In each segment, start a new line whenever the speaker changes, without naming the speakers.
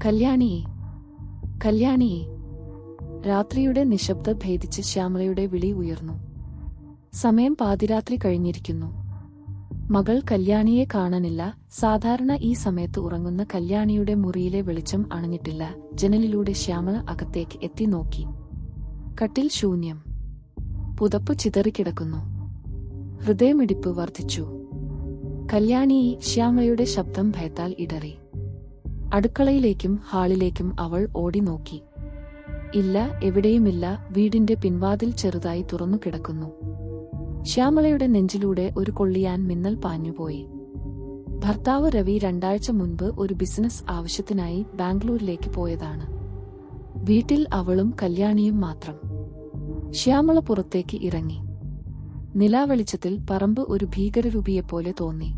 കല്യാണിയെ, കല്യാണിയെ. രാത്രിയുടെ നിശബ്ദത ഭേദിച്ച് ശ്യാമളയുടെ വിളി ഉയർന്നു. സമയം പാതിരാത്രി കഴിഞ്ഞിരിക്കുന്നു. മകൾ കല്യാണിയെ കാണാനില്ല. സാധാരണ ഈ സമയത്ത് ഉറങ്ങുന്ന കല്യാണിയുടെ മുറിയിലെ വെളിച്ചം അണഞ്ഞിട്ടില്ല. ജനലിലൂടെ ശ്യാമള അകത്തേക്ക് എത്തി നോക്കി. കട്ടിൽ ശൂന്യം. പുതപ്പ് ചിതറിക്കിടക്കുന്നു. ഹൃദയമിടിപ്പ് വർദ്ധിച്ചു. കല്യാണി. ശ്യാമളയുടെ ശബ്ദം ഭയത്താൽ ഇടറി. അടുക്കളയിലേക്കും ഹാളിലേക്കും അവൾ ഓടി നോക്കി. ഇല്ല, എവിടെയുമില്ല. വീടിന്റെ പിൻവാതിൽ ചെറുതായി തുറന്നു കിടക്കുന്നു. ശ്യാമളയുടെ നെഞ്ചിലൂടെ ഒരു കൊള്ളിയാൻ മിന്നൽ പാഞ്ഞുപോയി. ഭർത്താവ് രവി 2 ആഴ്ച മുൻപ് ഒരു ബിസിനസ് ആവശ്യത്തിനായി ബാംഗ്ലൂരിലേക്ക് പോയതാണ്. വീട്ടിൽ അവളും കല്യാണിയും മാത്രം. ശ്യാമള പുറത്തേക്ക് ഇറങ്ങി. നിലാവെളിച്ചത്തിൽ പറമ്പ് ഒരു ഭീകരരൂപിയെപ്പോലെ തോന്നി.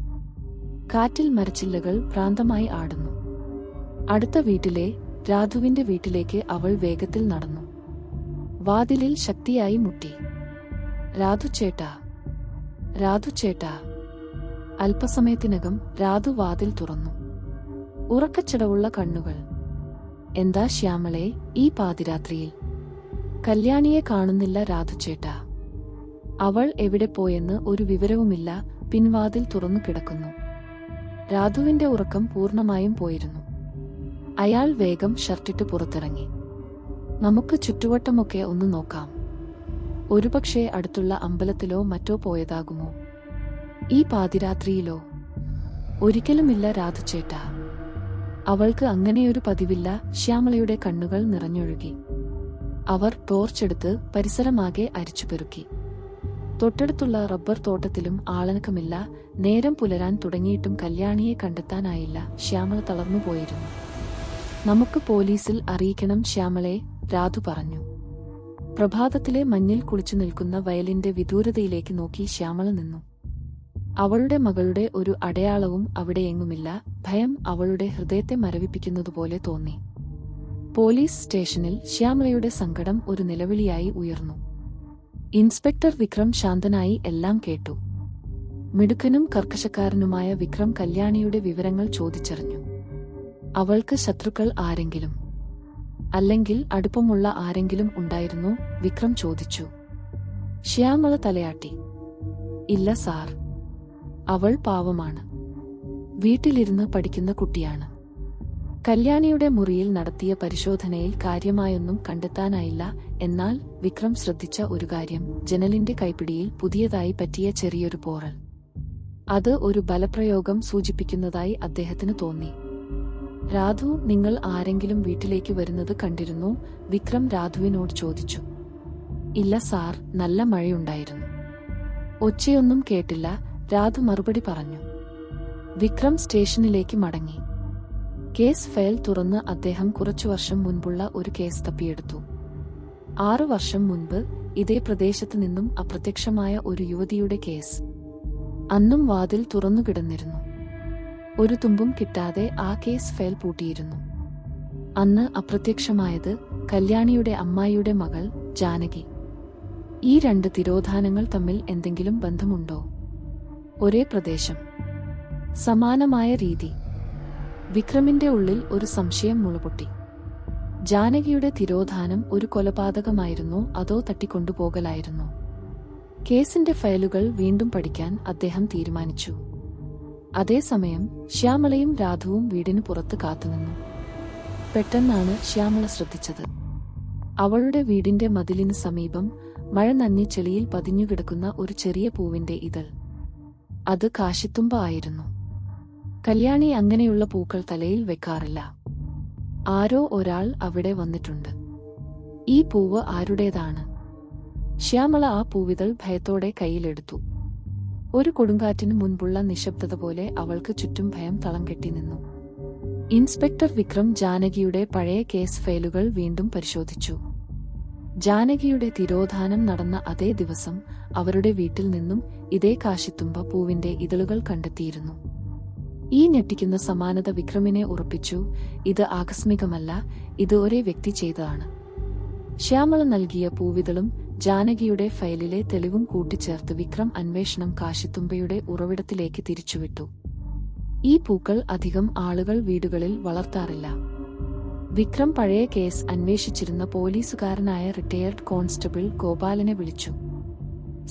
കാറ്റിൽ മരച്ചില്ലകൾ ഭ്രാന്തമായി ആടുന്നു. അടുത്ത വീട്ടിലെ രാധുവിന്റെ വീട്ടിലേക്ക് അവൾ വേഗത്തിൽ നടന്നു. വാതിലിൽ ശക്തിയായി മുട്ടി. രാധു ചേട്ടാ, രാധു ചേട്ടാ. അല്പസമയത്തിനകം രാധു വാതിൽ തുറന്നു. ഉറക്കച്ചടവുള്ള കണ്ണുകൾ. എന്താ ശ്യാമളെ ഈ പാതിരാത്രിയിൽ? കല്യാണിയെ കാണുന്നില്ല രാധു ചേട്ടാ. അവൾ എവിടെ പോയെന്ന് ഒരു വിവരവുമില്ല. പിൻവാതിൽ തുറന്നു കിടക്കുന്നു. രാധുവിന്റെ ഉറക്കം പൂർണ്ണമായും പോയിരുന്നു. അയാൾ വേഗം ഷർട്ടിട്ട് പുറത്തിറങ്ങി. നമുക്ക് ചുറ്റുവട്ടമൊക്കെ ഒന്ന് നോക്കാം. ഒരുപക്ഷെ അടുത്തുള്ള അമ്പലത്തിലോ മറ്റോ പോയതാകുമോ? ഈ പാതിരാത്രിയിലോ? ഒരിക്കലുമില്ല രാധു ചേട്ടാ. അവൾക്ക് അങ്ങനെയൊരു പതിവില്ല. ശ്യാമളയുടെ കണ്ണുകൾ നിറഞ്ഞൊഴുകി. അവർ ടോർച്ചെടുത്ത് പരിസരമാകെ അരിച്ചുപെറുക്കി. തൊട്ടടുത്തുള്ള റബ്ബർ തോട്ടത്തിലും ആളനക്കമില്ല. നേരം പുലരാൻ തുടങ്ങിയിട്ടും കല്യാണിയെ കണ്ടെത്താനായില്ല. ശ്യാമള തളർന്നുപോയിരുന്നു. നമുക്ക് പോലീസിൽ അറിയിക്കണം ശ്യാമളെ, രാധു പറഞ്ഞു. പ്രഭാതത്തിലെ മഞ്ഞിൽ കുളിച്ചു നിൽക്കുന്ന വയലിന്റെ വിദൂരതയിലേക്ക് നോക്കി ശ്യാമള നിന്നു. അവളുടെ മകളുടെ ഒരു അടയാളവും അവിടെയെങ്ങുമില്ല. ഭയം അവളുടെ ഹൃദയത്തെ മരവിപ്പിക്കുന്നതുപോലെ തോന്നി. പോലീസ് സ്റ്റേഷനിൽ ശ്യാമളയുടെ സങ്കടം ഒരു നിലവിളിയായി ഉയർന്നു. ഇൻസ്പെക്ടർ വിക്രം ശാന്തനായി എല്ലാം കേട്ടു. മിടുക്കനും കർക്കശക്കാരനുമായ വിക്രം കല്യാണിയുടെ വിവരങ്ങൾ ചോദിച്ചറിഞ്ഞു. അവൾക്ക് ശത്രുക്കൾ ആരെങ്കിലും, അല്ലെങ്കിൽ അടുപ്പമുള്ള ആരെങ്കിലും ഉണ്ടായിരുന്നോ? വിക്രം ചോദിച്ചു. ശ്യാമള തലയാട്ടി. ഇല്ല സാർ, അവൾ പാവമാണ്. വീട്ടിലിരുന്ന് പഠിക്കുന്ന കുട്ടിയാണ്. കല്യാണിയുടെ മുറിയിൽ നടത്തിയ പരിശോധനയിൽ കാര്യമായൊന്നും കണ്ടെത്താനായില്ല. എന്നാൽ വിക്രം ശ്രദ്ധിച്ച ഒരു കാര്യം, ജനലിന്റെ കൈപ്പിടിയിൽ പുതിയതായി പറ്റിയ ചെറിയൊരു പോറൽ. അത് ഒരു ബലപ്രയോഗം സൂചിപ്പിക്കുന്നതായി അദ്ദേഹത്തിന് തോന്നി. രാധു, നിങ്ങൾ ആരെങ്കിലും വീട്ടിലേക്ക് വരുന്നത് കണ്ടിരുന്നോ? വിക്രം രാധുവിനോട് ചോദിച്ചു. ഇല്ല സാർ, നല്ല മഴയുണ്ടായിരുന്നു. ഒച്ചയൊന്നും കേട്ടില്ല, രാധു മറുപടി പറഞ്ഞു. വിക്രം സ്റ്റേഷനിലേക്ക് മടങ്ങി. കേസ് ഫയൽ തുറന്ന് അദ്ദേഹം കുറച്ചു വർഷം മുൻപുള്ള ഒരു കേസ് തപ്പിയെടുത്തു. 6 വർഷം മുൻപ് ഇതേ പ്രദേശത്ത് നിന്നും അപ്രത്യക്ഷമായ ഒരു യുവതിയുടെ കേസ്. അന്നും വാതിൽ തുറന്നുകിടന്നിരുന്നു. ഒരു തുമ്പും കിട്ടാതെ ആ കേസ് ഫയൽ പൂട്ടിയിരുന്നു. അന്ന് അപ്രത്യക്ഷമായത് കല്യാണിയുടെ അമ്മായിയുടെ മകൾ ജാനകി. ഈ 2 തിരോധാനങ്ങൾ തമ്മിൽ എന്തെങ്കിലും ബന്ധമുണ്ടോ? ഒരേ പ്രദേശം, സമാനമായ രീതി. വിക്രമിന്റെ ഉള്ളിൽ ഒരു സംശയം മുളപൊട്ടി. ജാനകിയുടെ തിരോധാനം ഒരു കൊലപാതകമായിരുന്നോ അതോ തട്ടിക്കൊണ്ടുപോകലായിരുന്നോ? കേസിന്റെ ഫയലുകൾ വീണ്ടും പഠിക്കാൻ അദ്ദേഹം തീരുമാനിച്ചു. അതേസമയം ശ്യാമളയും രാധുവും വീടിന് പുറത്ത് കാത്തുനിന്നു. പെട്ടെന്നാണ് ശ്യാമള ശ്രദ്ധിച്ചത്. അവളുടെ വീടിന്റെ മതിലിന് സമീപം മഴ നന്ദി ചെളിയിൽ പതിഞ്ഞുകിടക്കുന്ന ഒരു ചെറിയ പൂവിന്റെ ഇതൾ. അത് കാശിത്തുമ്പ ആയിരുന്നു. കല്യാണി അങ്ങനെയുള്ള പൂക്കൾ തലയിൽ വെക്കാറില്ല. ആരോ ഒരാൾ അവിടെ വന്നിട്ടുണ്ട്. ഈ പൂവ് ആരുടേതാണ്? ശ്യാമള ആ പൂവിതൾ ഭയത്തോടെ കയ്യിലെടുത്തു. ഒരു കൊടുങ്കാറ്റിന് മുൻപുള്ള നിശബ്ദത പോലെ അവൾക്ക് ചുറ്റും ഭയം തളം കെട്ടി നിന്നു. ഇൻസ്പെക്ടർ വിക്രം ജാനകിയുടെ പഴയ കേസ് ഫയലുകൾ വീണ്ടും പരിശോധിച്ചു. ജാനകിയുടെ തിരോധാനം നടന്ന അതേ ദിവസം അവരുടെ വീട്ടിൽ നിന്നും ഇതേ കാശിത്തുമ്പ പൂവിന്റെ ഇതളുകൾ കണ്ടെത്തിയിരുന്നു. ഈ ഞെട്ടിക്കുന്ന സമാനത വിക്രമിനെ ഉറപ്പിച്ചു. ഇത് ആകസ്മികമല്ല, ഇത് ഒരേ വ്യക്തി ചെയ്തതാണ്. ശ്യാമള നൽകിയ പൂവിതളും ജാനകിയുടെ ഫയലിലെ തെളിവും കൂട്ടിച്ചേർത്ത് വിക്രം അന്വേഷണം കാശിത്തുമ്പയുടെ ഉറവിടത്തിലേക്ക് തിരിച്ചുവിട്ടു. ഈ പൂക്കൾ അധികം ആളുകൾ വീടുകളിൽ വളർത്താറില്ല. വിക്രം പഴയ കേസ് അന്വേഷിച്ചിരുന്ന പോലീസുകാരനായ റിട്ടയർഡ് കോൺസ്റ്റബിൾ ഗോപാലനെ വിളിച്ചു.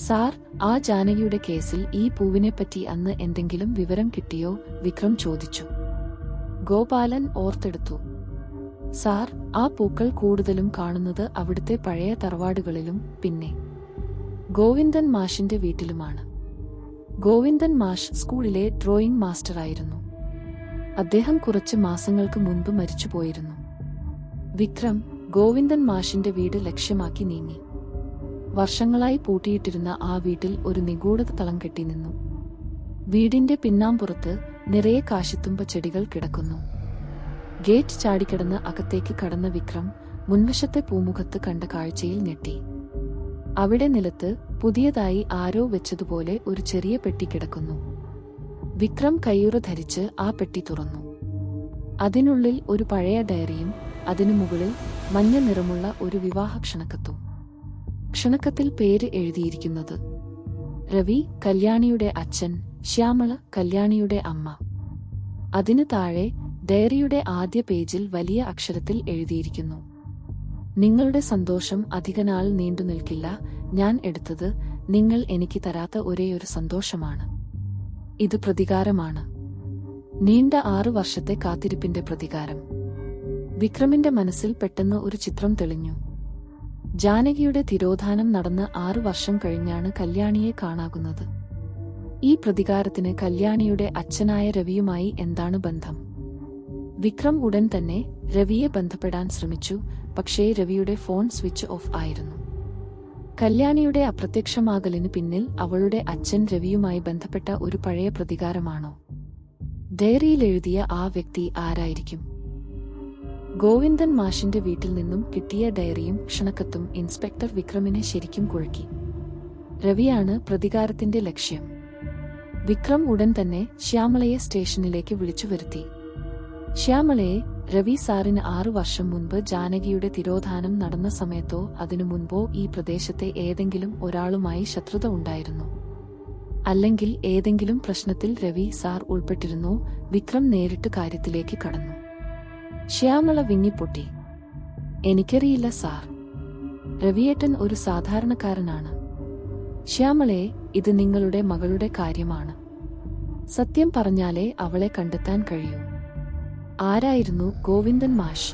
സാർ, ആ ജാനകിയുടെ കേസിൽ ഈ പൂവിനെപ്പറ്റി അന്ന് എന്തെങ്കിലും വിവരം കിട്ടിയോ? വിക്രം ചോദിച്ചു. ഗോപാലൻ ഓർത്തെടുത്തു. സാർ, ആ പൂക്കൾ കൂടുതലും കാണുന്നത് അവിടുത്തെ പഴയ തറവാടുകളിലും പിന്നെ ഗോവിന്ദൻ മാഷിന്റെ വീട്ടിലുമാണ്. ഗോവിന്ദൻ മാഷ് സ്കൂളിലെ ഡ്രോയിംഗ് മാസ്റ്ററായിരുന്നു. അദ്ദേഹം കുറച്ച് മാസങ്ങൾക്ക് മുൻപ് മരിച്ചുപോയിരുന്നു. വിക്രം ഗോവിന്ദൻ മാഷിന്റെ വീട് ലക്ഷ്യമാക്കി നീങ്ങി. വർഷങ്ങളായി പൂട്ടിയിട്ടിരുന്ന ആ വീട്ടിൽ ഒരു നിഗൂഢത തളം കെട്ടി നിന്നു. വീടിന്റെ പിന്നാമ്പുറത്ത് നിറയെ കാശിത്തുമ്പ ചെടികൾ കിടക്കുന്നു. ഗേറ്റ് ചാടിക്കിടന്ന് അകത്തേക്ക് കടന്ന വിക്രം മുൻവശത്തെ പൂമുഖത്ത് കണ്ട കാഴ്ചയിൽ ഞെട്ടി. അവിടെ നിലത്ത് പുതിയതായി ആരോ വെച്ചതുപോലെ ഒരു ചെറിയ പെട്ടി കിടക്കുന്നു. വിക്രം കയ്യുറ ധരിച്ച് ആ പെട്ടി തുറന്നു. അതിനുള്ളിൽ ഒരു പഴയ ഡയറിയും അതിനു മുകളിൽ മഞ്ഞ നിറമുള്ള ഒരു വിവാഹ ക്ഷണക്കത്തും. ക്ഷണക്കത്തിൽ പേര് എഴുതിയിരിക്കുന്നത് രവി, കല്യാണിയുടെ അച്ഛൻ, ശ്യാമള, കല്യാണിയുടെ അമ്മ. അതിനു താഴെ ഡയറിയുടെ ആദ്യ പേജിൽ വലിയ അക്ഷരത്തിൽ എഴുതിയിരിക്കുന്നു: നിങ്ങളുടെ സന്തോഷം അധികനാൾ നീണ്ടുനിൽക്കില്ല. ഞാൻ എടുത്തത് നിങ്ങൾ എനിക്ക് തരാത്ത ഒരേയൊരു സന്തോഷമാണ്. ഇത് പ്രതികാരമാണ്. നീണ്ട 6 വർഷത്തെ കാത്തിരിപ്പിന്റെ പ്രതികാരം. വിക്രമിന്റെ മനസ്സിൽ പെട്ടെന്ന് ഒരു ചിത്രം തെളിഞ്ഞു. ജാനകിയുടെ തിരോധാനം നടന്ന് 6 വർഷം കഴിഞ്ഞാണ് കല്യാണിയെ കാണാകുന്നത്. ഈ പ്രതികാരത്തിന് കല്യാണിയുടെ അച്ഛനായ രവിയുമായി എന്താണ് ബന്ധം? വിക്രം ഉടൻ തന്നെ രവിയെ ബന്ധപ്പെടാൻ ശ്രമിച്ചു. പക്ഷേ രവിയുടെ ഫോൺ സ്വിച്ച് ഓഫ് ആയിരുന്നു. കല്യാണിയുടെ അപ്രത്യക്ഷമാകലിന് പിന്നിൽ അവളുടെ അച്ഛൻ രവിയുമായി ബന്ധപ്പെട്ട ഒരു പഴയ പ്രതികാരമാണോ? ഡയറിയിൽ എഴുതിയ ആ വ്യക്തി ആരായിരിക്കും? ഗോവിന്ദൻ മാഷിന്റെ വീട്ടിൽ നിന്നും കിട്ടിയ ഡയറിയും ക്ഷണക്കത്തും ഇൻസ്പെക്ടർ വിക്രമിനെ ശരിക്കും കുഴക്കി. രവിയാണ് പ്രതികാരത്തിന്റെ ലക്ഷ്യം. വിക്രം ഉടൻ തന്നെ ശ്യാമളയെ സ്റ്റേഷനിലേക്ക് വിളിച്ചു വരുത്തി. ശ്യാമളയെ, രവി സാറിന് 6 വർഷം മുൻപ് ജാനകിയുടെ തിരോധാനം നടന്ന സമയത്തോ അതിനു മുൻപോ ഈ പ്രദേശത്തെ ഏതെങ്കിലും ഒരാളുമായി ശത്രുത ഉണ്ടായിരുന്നോ? അല്ലെങ്കിൽ ഏതെങ്കിലും പ്രശ്നത്തിൽ രവി സാർ ഉൾപ്പെട്ടിരുന്നോ? വിക്രം നേരിട്ട് കാര്യത്തിലേക്ക് കടന്നു. ശ്യാമള വിങ്ങിപ്പൊട്ടി. എനിക്കറിയില്ല സാർ. രവിയേട്ടൻ ഒരു സാധാരണക്കാരനാണ്. ശ്യാമളയെ, ഇത് നിങ്ങളുടെ മകളുടെ കാര്യമാണ്. സത്യം പറഞ്ഞാലേ അവളെ കണ്ടെത്താൻ കഴിയൂ. ആരായിരുന്നു ഗോവിന്ദൻ മാഷ്?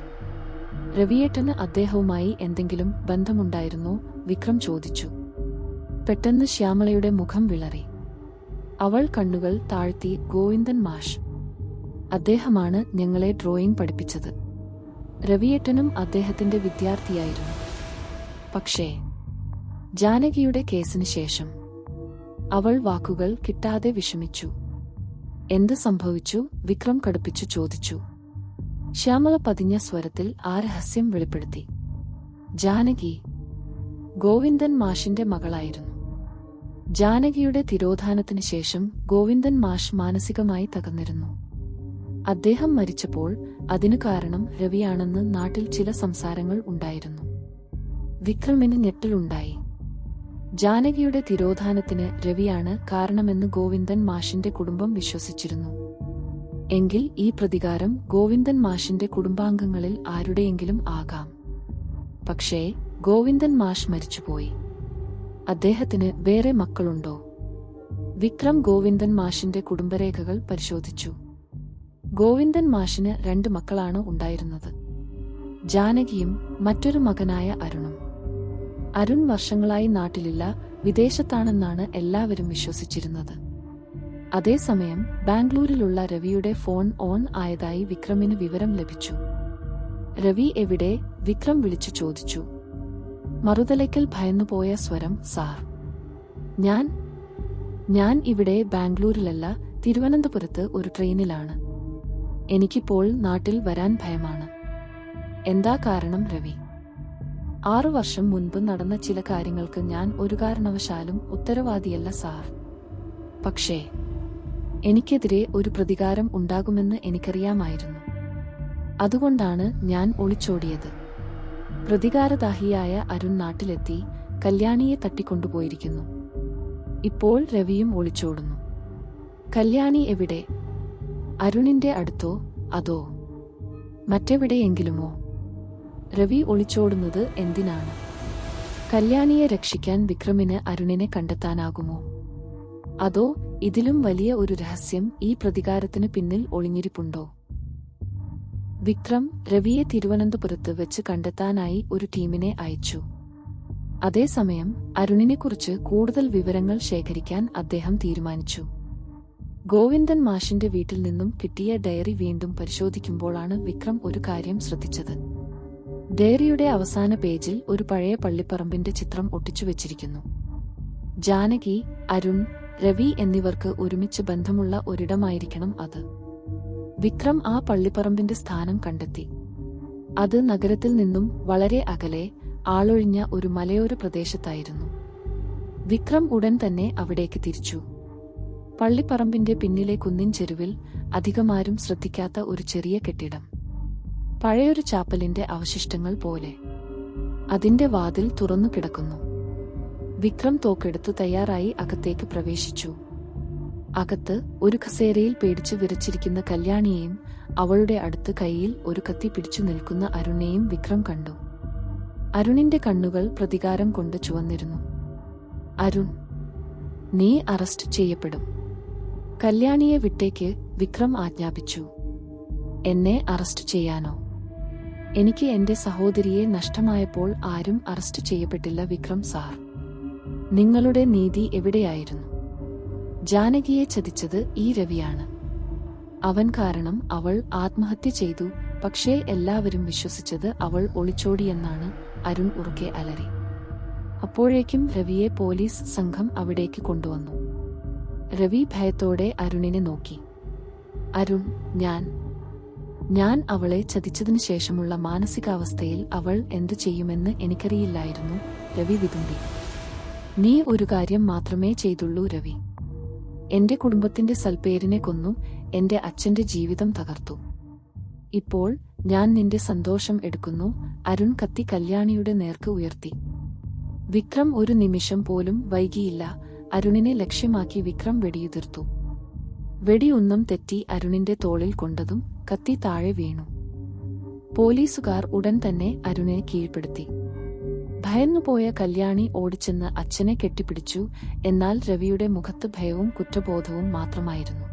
രവിയേട്ടന് അദ്ദേഹവുമായി എന്തെങ്കിലും ബന്ധമുണ്ടായിരുന്നോ? വിക്രം ചോദിച്ചു. പെട്ടെന്ന് ശ്യാമളയുടെ മുഖം വിളറി. അവൾ കണ്ണുകൾ താഴ്ത്തി. ഗോവിന്ദൻ മാഷ്, അദ്ദേഹമാണ് ഞങ്ങളെ ഡ്രോയിംഗ് പഠിപ്പിച്ചത്. രവിയേട്ടനും അദ്ദേഹത്തിന്റെ വിദ്യാർത്ഥിയായിരുന്നു. പക്ഷേ ജാനകിയുടെ കേസിന് ശേഷം അവൾ വാക്കുകൾ കിട്ടാതെ വിഷമിച്ചു. എന്ത് സംഭവിച്ചു? വിക്രം കടുപ്പിച്ചു ചോദിച്ചു. ശ്യാമള പതിഞ്ഞ സ്വരത്തിൽ ആ രഹസ്യം വെളിപ്പെടുത്തി. ജാനകി ഗോവിന്ദൻ മാഷിന്റെ മകളായിരുന്നു. ജാനകിയുടെ തിരോധാനത്തിന് ശേഷം ഗോവിന്ദൻ മാഷ് മാനസികമായി തകർന്നിരുന്നു. അദ്ദേഹം മരിച്ചപ്പോൾ അതിനു കാരണം രവിയാണെന്ന് നാട്ടിൽ ചില സംസാരങ്ങൾ ഉണ്ടായിരുന്നു. വിക്രമിന് ഞെട്ടലുണ്ടായി. ജാനകിയുടെ തിരോധാനത്തിന് രവിയാണ് കാരണമെന്ന് ഗോവിന്ദൻ മാഷിന്റെ കുടുംബം വിശ്വസിച്ചിരുന്നു. എങ്കിൽ ഈ പ്രതികാരം ഗോവിന്ദൻ മാഷിന്റെ കുടുംബാംഗങ്ങളിൽ ആരുടെയെങ്കിലും ആകാം. പക്ഷേ ഗോവിന്ദൻ മാഷ് മരിച്ചുപോയി. അദ്ദേഹത്തിന് വേറെ മക്കളുണ്ടോ? വിക്രം ഗോവിന്ദൻ മാഷിന്റെ കുടുംബരേഖകൾ പരിശോധിച്ചു. ഗോവിന്ദൻ മാഷിന് 2 മക്കളാണ് ഉണ്ടായിരുന്നത്, ജാനകിയും മറ്റൊരു മകനായ അരുണും. അരുൺ വർഷങ്ങളായി നാട്ടിലില്ല, വിദേശത്താണെന്നാണ് എല്ലാവരും വിശ്വസിച്ചിരുന്നത്. അതേസമയം ബാംഗ്ലൂരിലുള്ള രവിയുടെ ഫോൺ ഓൺ ആയതായി വിക്രമിന് വിവരം ലഭിച്ചു. രവി എവിടെ? വിക്രം വിളിച്ചു ചോദിച്ചു. മറുതലയ്ക്കൽ ഭയന്നുപോയ സ്വരം. സാർ, ഞാൻ ഇവിടെ ബാംഗ്ലൂരിലല്ല, തിരുവനന്തപുരത്ത് ഒരു ട്രെയിനിലാണ്. എനിക്കിപ്പോൾ നാട്ടിൽ വരാൻ ഭയമാണ്. എന്താ കാരണം? രവി 6 വർഷം മുൻപ് നടന്ന ചില കാര്യങ്ങൾക്ക് ഞാൻ ഒരു കാരണവശാലും ഉത്തരവാദിയല്ല സാർ. പക്ഷേ എനിക്കെതിരെ ഒരു പ്രതികാരം ഉണ്ടാകുമെന്ന് എനിക്കറിയാമായിരുന്നു. അതുകൊണ്ടാണ് ഞാൻ ഒളിച്ചോടിയത്. പ്രതികാരദാഹിയായ അരുൺ നാട്ടിലെത്തി കല്യാണിയെ തട്ടിക്കൊണ്ടുപോയിരിക്കുന്നു. ഇപ്പോൾ രവിയും ഒളിച്ചോടുന്നു. കല്യാണി എവിടെ? അരുണിന്റെ അടുത്തോ അതോ മറ്റെവിടെയെങ്കിലുമോ? രവി ഒളിച്ചോടുന്നത് എന്തിനാണ്? കല്യാണിയെ രക്ഷിക്കാൻ വിക്രമിന് അരുണിനെ കണ്ടെത്താനാകുമോ? അതോ ഇതിലും വലിയ ഒരു രഹസ്യം ഈ പ്രതികാരത്തിന് പിന്നിൽ ഒളിഞ്ഞിരിപ്പുണ്ടോ? വിക്രം രവിയെ തിരുവനന്തപുരത്ത് വെച്ച് കണ്ടെത്താനായി ഒരു ടീമിനെ അയച്ചു. അതേസമയം അരുണിനെക്കുറിച്ച് കൂടുതൽ വിവരങ്ങൾ ശേഖരിക്കാൻ അദ്ദേഹം തീരുമാനിച്ചു. ഗോവിന്ദൻ മാഷിന്റെ വീട്ടിൽ നിന്നും കിട്ടിയ ഡയറി വീണ്ടും പരിശോധിക്കുമ്പോഴാണ് വിക്രം ഒരു കാര്യം ശ്രദ്ധിച്ചത്. ഡയറിയുടെ അവസാന പേജിൽ ഒരു പഴയ പള്ളിപ്പറമ്പിന്റെ ചിത്രം ഒട്ടിച്ചുവെച്ചിരിക്കുന്നു. ജാനകി, അരുൺ, രവി എന്നിവർക്ക് ഒരുമിച്ച് ബന്ധമുള്ള ഒരിടമായിരിക്കണം അത്. വിക്രം ആ പള്ളിപ്പറമ്പിന്റെ സ്ഥാനം കണ്ടെത്തി. അത് നഗരത്തിൽ നിന്നും വളരെ അകലെ ആളൊഴിഞ്ഞ ഒരു മലയോര പ്രദേശത്തായിരുന്നു. വിക്രം ഉടൻ തന്നെ അവിടേക്ക് തിരിച്ചു. പള്ളിപ്പറമ്പിന്റെ പിന്നിലെ കുന്നിൻ ചെരുവിൽ അധികമാരും ശ്രദ്ധിക്കാത്ത ഒരു ചെറിയ കെട്ടിടം. പഴയൊരു ചാപ്പലിന്റെ അവശിഷ്ടങ്ങൾ പോലെ. അതിന്റെ വാതിൽ തുറന്നു കിടക്കുന്നു. വിക്രം തോക്കെടുത്തു തയ്യാറായി അകത്തേക്ക് പ്രവേശിച്ചു. അകത്ത് ഒരു കസേരയിൽ പേടിച്ച് വിറച്ചിരിക്കുന്ന കല്യാണിയെയും അവളുടെ അടുത്ത് കൈയിൽ ഒരു കത്തി പിടിച്ചു നിൽക്കുന്ന അരുണിനെയും വിക്രം കണ്ടു. അരുണിന്റെ കണ്ണുകൾ പ്രതികാരം കൊണ്ട് ചുവന്നിരുന്നു. അരുൺ, നീ അറസ്റ്റ് ചെയ്യപ്പെടും. കല്യാണിയെ വിട്ടേക്ക്, വിക്രം ആജ്ഞാപിച്ചു. എന്നെ അറസ്റ്റ് ചെയ്യാനോ? എനിക്ക് എന്റെ സഹോദരിയെ നഷ്ടമായപ്പോൾ ആരും അറസ്റ്റ് ചെയ്യപ്പെട്ടില്ല വിക്രം സാർ. നിങ്ങളുടെ നീതി എവിടെയായിരുന്നു? ജാനകിയെ ചതിച്ചത് ഈ രവിയാണ്. അവൻ കാരണം അവൾ ആത്മഹത്യ ചെയ്തു. പക്ഷേ എല്ലാവരും വിശ്വസിച്ചത് അവൾ ഒളിച്ചോടിയെന്നാണ്. അരുൺ ഉറക്കെ അലറി. അപ്പോഴേക്കും രവിയെ പോലീസ് സംഘം അവിടേക്ക് കൊണ്ടുവന്നു. രവി ഭയത്തോടെ അരുണിനെ നോക്കി. അരുൺ, ഞാൻ അവളെ ചതിച്ചതിനു ശേഷമുള്ള മാനസികാവസ്ഥയിൽ അവൾ എന്തു ചെയ്യുമെന്ന് എനിക്കറിയില്ലായിരുന്നു. രവി വിതുമ്പി. നീ ഒരു കാര്യം മാത്രമേ ചെയ്തുള്ളൂ രവി. എന്റെ കുടുംബത്തിന്റെ സൽപ്പേരിനെ കൊന്നു. എന്റെ അച്ഛന്റെ ജീവിതം തകർത്തു. ഇപ്പോൾ ഞാൻ നിന്റെ സന്തോഷം എടുക്കുന്നു. അരുൺ കത്തി കല്യാണിയുടെ നേർക്ക് ഉയർത്തി. വിക്രം ഒരു നിമിഷം പോലും വൈകിയില്ല. അരുണിനെ ലക്ഷ്യമാക്കി വിക്രം വെടിയുതിർത്തു. വെടിയൊന്നും തെറ്റി അരുണിന്റെ തോളിൽ കൊണ്ടതും കത്തി താഴെ വീണു. പോലീസുകാർ ഉടൻ തന്നെ അരുണിനെ കീഴ്പ്പെടുത്തി. ഭയന്നുപോയ കല്യാണി ഓടിച്ചെന്ന് അച്ഛനെ കെട്ടിപ്പിടിച്ചു. എന്നാൽ രവിയുടെ മുഖത്ത് ഭയവും കുറ്റബോധവും മാത്രമായിരുന്നു.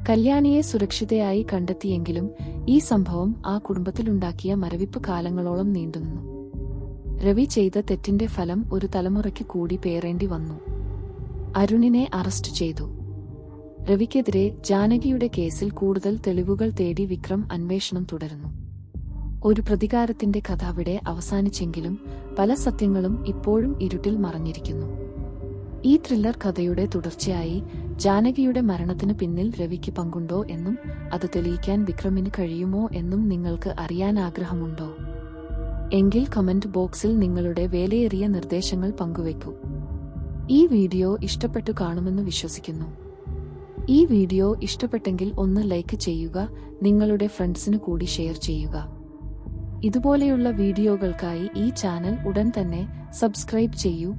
കല്യാണിയെ സുരക്ഷിതയായി കണ്ടെത്തിയെങ്കിലും ഈ സംഭവം ആ കുടുംബത്തിലുണ്ടാക്കിയ മരവിപ്പ് കാലങ്ങളോളം നീണ്ടുനിന്നു. രവി ചെയ്ത തെറ്റിന്റെ ഫലം ഒരു തലമുറയ്ക്ക് കൂടി പേറേണ്ടി വന്നു. അരുണിനെ അറസ്റ്റ് ചെയ്തു. രവിക്കെതിരെ ജാനകിയുടെ കേസിൽ കൂടുതൽ തെളിവുകൾ തേടി വിക്രം അന്വേഷണം തുടരുന്നു. ഒരു പ്രതികാരത്തിന്റെ കഥ അവിടെ അവസാനിച്ചെങ്കിലും പല സത്യങ്ങളും ഇപ്പോഴും ഇരുട്ടിൽ മറഞ്ഞിരിക്കുന്നു. ഈ ത്രില്ലർ കഥയുടെ തുടർച്ചയായി ജാനകിയുടെ മരണത്തിന് പിന്നിൽ രവിക്ക് പങ്കുണ്ടോ എന്നും അത് തെളിയിക്കാൻ വിക്രമിന് കഴിയുമോ എന്നും നിങ്ങൾക്ക് അറിയാൻ ആഗ്രഹമുണ്ടോ? എങ്കിൽ കമന്റ് ബോക്സിൽ നിങ്ങളുടെ വിലയേറിയ നിർദ്ദേശങ്ങൾ പങ്കുവെക്കൂ. ഈ വീഡിയോ ഇഷ്ടപ്പെട്ടു കാണുമെന്ന് വിശ്വസിക്കുന്നു. ഈ വീഡിയോ ഇഷ്ടപ്പെട്ടെങ്കിൽ ഒന്ന് ലൈക്ക് ചെയ്യുക, നിങ്ങളുടെ ഫ്രണ്ട്സിന് കൂടി ഷെയർ ചെയ്യുക. ഇതുപോലെയുള്ള വീഡിയോകൾക്കായി ഈ ചാനൽ ഉടൻ തന്നെ സബ്സ്ക്രൈബ് ചെയ്യൂ.